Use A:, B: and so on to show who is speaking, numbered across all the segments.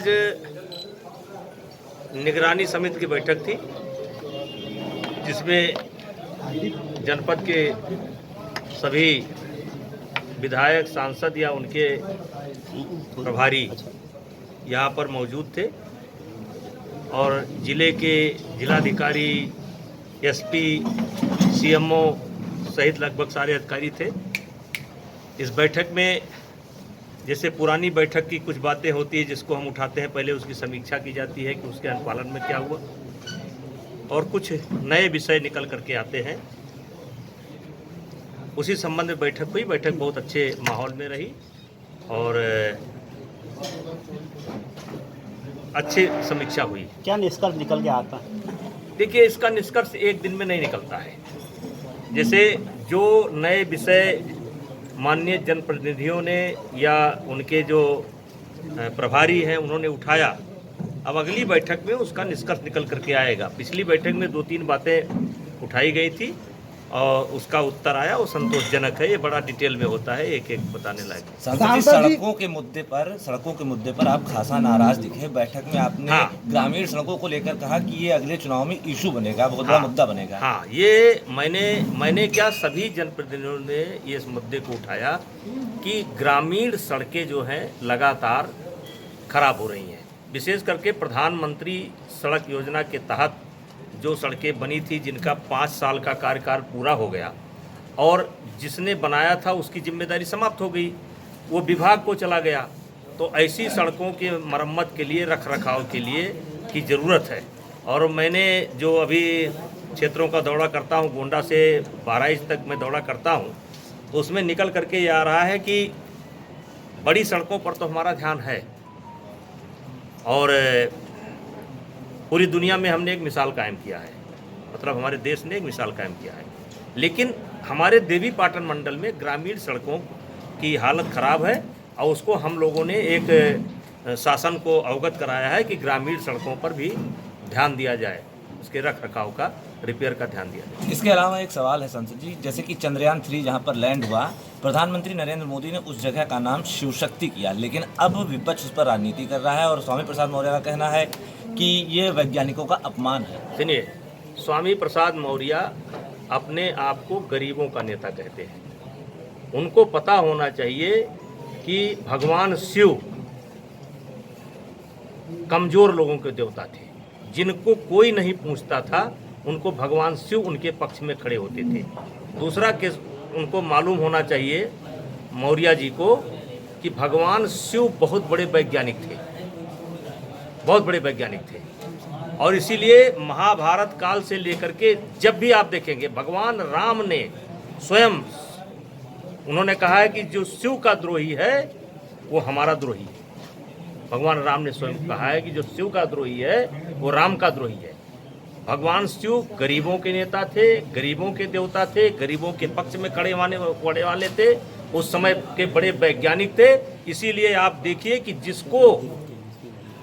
A: आज निगरानी समिति की बैठक थी जिसमें जनपद के सभी विधायक, सांसद या उनके प्रभारी यहाँ पर मौजूद थे और जिले के जिलाधिकारी, एसपी, सीएमओ सहित लगभग सारे अधिकारी थे। इस बैठक में जैसे पुरानी बैठक की कुछ बातें होती है जिसको हम उठाते हैं, पहले उसकी समीक्षा की जाती है कि उसके अनुपालन में क्या हुआ और कुछ नए विषय निकल करके आते हैं। उसी संबंध में बैठक हुई। बैठक बहुत अच्छे माहौल में रही और अच्छी समीक्षा हुई।
B: क्या निष्कर्ष निकल के आता?
A: देखिए, इसका निष्कर्ष एक दिन में नहीं निकलता है। जैसे जो नए विषय माननीय जनप्रतिनिधियों ने या उनके जो प्रभारी हैं उन्होंने उठाया, अब अगली बैठक में उसका निष्कर्ष निकल करके आएगा। पिछली बैठक में 2-3 बातें उठाई गई थी और उसका उत्तर आया, वो संतोषजनक है। ये बड़ा डिटेल में होता है, एक एक बताने लायक।
C: सड़कों के मुद्दे पर आप खासा नाराज दिखे। बैठक में आपने ग्रामीण सड़कों को लेकर कहा कि ये अगले चुनाव में इशू बनेगा, बहुत बड़ा मुद्दा बनेगा।
A: हाँ, ये मैंने क्या सभी जनप्रतिनिधियों ने ये इस मुद्दे को उठाया कि ग्रामीण सड़कें जो हैं लगातार खराब हो रही हैं। विशेष करके प्रधानमंत्री सड़क योजना के तहत जो सड़कें बनी थी, जिनका 5 साल का कार्यकाल पूरा हो गया और जिसने बनाया था उसकी जिम्मेदारी समाप्त हो गई, वो विभाग को चला गया। तो ऐसी सड़कों के मरम्मत के लिए, रख रखाव के लिए की ज़रूरत है। और मैंने जो अभी क्षेत्रों का दौरा करता हूँ, गोंडा से बहराइच तक मैं दौरा करता हूँ, तो उसमें निकल करके ये आ रहा है कि बड़ी सड़कों पर तो हमारा ध्यान है और पूरी दुनिया में हमने एक मिसाल कायम किया है, मतलब हमारे देश ने एक मिसाल कायम किया है। लेकिन हमारे देवी पाटन मंडल में ग्रामीण सड़कों की हालत ख़राब है और उसको हम लोगों ने एक शासन को अवगत कराया है कि ग्रामीण सड़कों पर भी ध्यान दिया जाए, उसके रख रखाव का, रिपेयर का ध्यान दिया जाए।
C: इसके अलावा एक सवाल है सांसद जी, जैसे कि चंद्रयान 3 जहां पर लैंड हुआ, प्रधानमंत्री नरेंद्र मोदी ने उस जगह का नाम शिव शक्ति किया, लेकिन अब विपक्ष उस पर राजनीति कर रहा है और स्वामी प्रसाद मौर्य का कहना है कि ये वैज्ञानिकों का अपमान है।
A: सुनिए, स्वामी प्रसाद मौर्य अपने आप को गरीबों का नेता कहते हैं। उनको पता होना चाहिए कि भगवान शिव कमज़ोर लोगों के देवता थे, जिनको कोई नहीं पूछता था, उनको भगवान शिव उनके पक्ष में खड़े होते थे। दूसरा केस उनको मालूम होना चाहिए, मौर्य जी को, कि भगवान शिव बहुत बड़े वैज्ञानिक थे, बहुत बड़े वैज्ञानिक थे। और इसीलिए महाभारत काल से लेकर के जब भी आप देखेंगे, भगवान राम ने स्वयं उन्होंने कहा है कि जो शिव का द्रोही है वो हमारा द्रोही है। भगवान राम ने स्वयं कहा है कि जो शिव का द्रोही है वो राम का द्रोही है। भगवान शिव गरीबों के नेता थे, गरीबों के देवता थे, गरीबों के पक्ष में खड़े वाले थे, उस समय के बड़े वैज्ञानिक थे। इसीलिए आप देखिए कि जिसको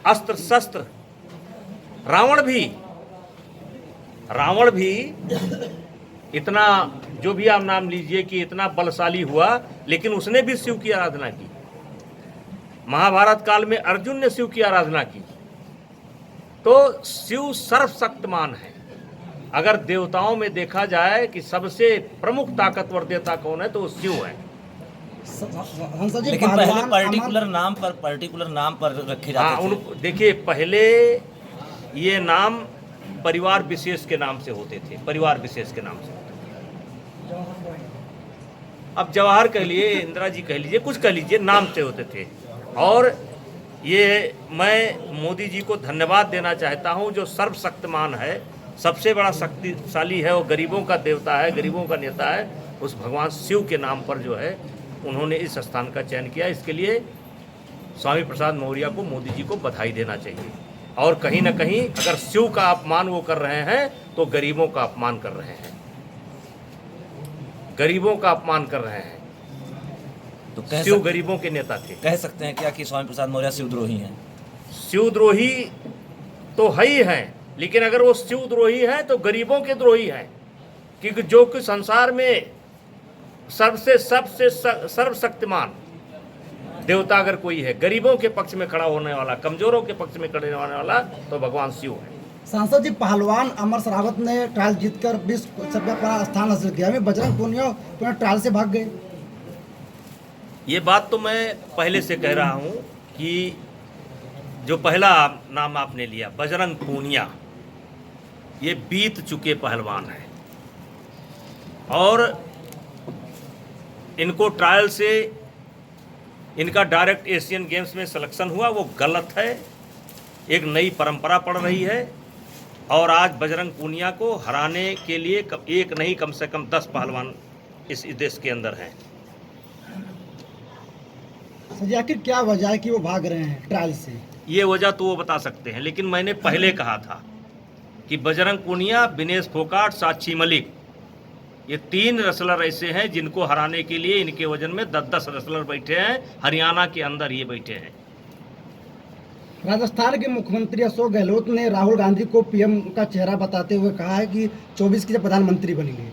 A: अस्त्र शस्त्र, रावण भी इतना, जो भी आप नाम लीजिए, कि इतना बलशाली हुआ, लेकिन उसने भी शिव की आराधना की। महाभारत काल में अर्जुन ने शिव की आराधना की। तो शिव सर्वशक्तिमान है। अगर देवताओं में देखा जाए कि सबसे प्रमुख ताकतवर देवता कौन है तो वो शिव है।
C: लेकिन पहले पर्टिकुलर नाम पर रखे जाते थे।
A: देखिए, पहले ये नाम परिवार विशेष के नाम से होते थे, परिवार विशेष के नाम से। अब जवाहर कह लिए, इंदिरा जी कह लीजिए, कुछ कह लीजिए, नाम से होते थे। और ये मैं मोदी जी को धन्यवाद देना चाहता हूँ, जो सर्वशक्तिमान है, सबसे बड़ा शक्तिशाली है, वो गरीबों का देवता है, गरीबों का नेता है। उस भगवान शिव के नाम पर जो है उन्होंने इस स्थान का चयन किया। इसके लिए स्वामी प्रसाद मौर्य को, मोदी जी को बधाई देना चाहिए। और कहीं ना कहीं अगर शिव का अपमान वो कर रहे हैं तो गरीबों का अपमान कर रहे हैं, गरीबों का अपमान कर रहे हैं।
C: तो
A: शिव गरीबों के नेता थे।
C: कह सकते हैं क्या कि स्वामी प्रसाद मौर्य शिवद्रोही हैं?
A: शिवद्रोही तो है ही हैं, लेकिन अगर वो शिवद्रोही हैं तो गरीबों के द्रोही हैं, क्योंकि जो कि संसार में सबसे सर्वशक्तिमान देवता अगर कोई है, गरीबों के पक्ष में खड़ा होने वाला, कमजोरों के पक्ष में खड़े होने वाला, तो भगवान शिव है।
B: सांसद जी, पहलवान अमर सरावत ने ट्रायल जीतकर विश्व सबसे बड़ा स्थान हासिल किया, अभी बजरंग पूनिया पुनः ट्रायल से भाग गए।
A: ये बात तो मैं पहले से कह रहा हूँ कि जो पहला नाम आपने लिया बजरंग पूनिया, ये बीत चुके पहलवान हैं और इनको ट्रायल से इनका डायरेक्ट एशियन गेम्स में सिलेक्शन हुआ, वो गलत है। एक नई परंपरा पड़ रही है और आज बजरंग पूनिया को हराने के लिए एक नहीं कम से कम 10 पहलवान इस देश के अंदर हैं।
B: सर जी, आखिर क्या वजह है कि वो भाग रहे हैं ट्रायल से?
A: ये वजह तो वो बता सकते हैं, लेकिन मैंने पहले कहा था कि बजरंग पूनिया, विनेश फोगाट, साक्षी मलिक, ये 3 रेसलर ऐसे हैं जिनको हराने के लिए इनके वजन में 10-10 रेसलर बैठे हैं। हरियाणा के अंदर ये बैठे हैं।
B: राजस्थान के मुख्यमंत्री अशोक गहलोत ने राहुल गांधी को पीएम का चेहरा बताते हुए कहा है कि 24 के प्रधानमंत्री बनेंगे।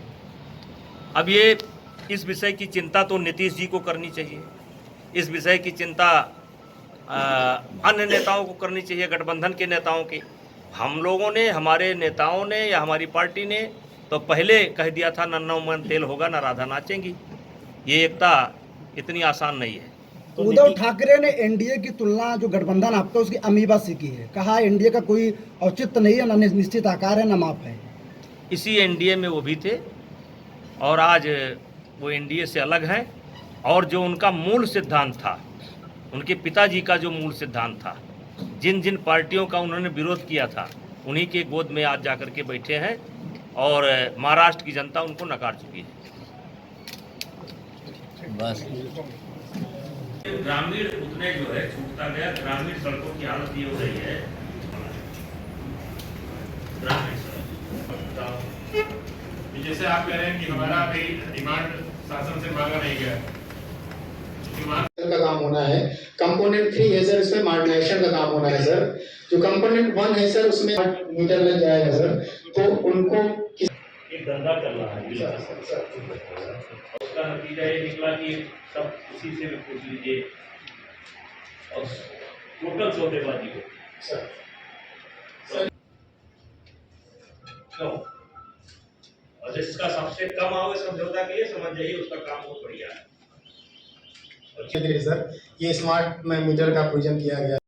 A: अब ये इस विषय की चिंता तो नीतीश जी को करनी चाहिए, इस विषय की चिंता अन्य नेताओं को करनी चाहिए, गठबंधन के नेताओं की। हम लोगों ने, हमारे नेताओं ने या हमारी पार्टी ने तो पहले कह दिया था न मन तेल होगा न राधा नाचेंगी। ये एकता इतनी आसान नहीं है।
B: उद्धव ठाकरे ने एनडीए की तुलना जो गठबंधन आपका उसकी अमीबा से की है, कहा एनडीए का कोई औचित्य नहीं है, न निश्चित आकार है, न माप है।
A: इसी एनडीए में वो भी थे और आज वो एनडीए से अलग हैं। और जो उनका मूल सिद्धांत था, उनके पिताजी का जो मूल सिद्धांत था, जिन जिन पार्टियों का उन्होंने विरोध किया था, उन्हीं के गोद में आज जाकर के बैठे हैं और महाराष्ट्र की जनता उनको नकार चुकी है।
C: बस
A: ग्रामीण उतने जो है छूटता गया, ग्रामीण सड़कों की हालत ये हो रही है। ग्रामीण सड़क
D: जैसे आप कह रहे हैं कि हमारा अभी डिमांड शासन से मांगा नहीं गया,
E: का काम होना है। कंपोनेंट 3 है सर, इसमें मॉडर्नाइजेशन का काम होना है सर। जो कंपोनेंट 1 है सर, उसमें मीटर लग जाएगा सर, तो उनको
A: एक धंधा चल रहा है। उसका नतीजा ये निकला कि सब उसी से पूछ लीजिए और टोटल सौदेबाजी हो
E: सर
A: क्यों, और जिसका सबसे कम आओ समझौता के लिए समझ जाइए उसका काम बहुत बढ़िया है।
E: सर, ये स्मार्ट मीटर का प्रोविजन किया गया।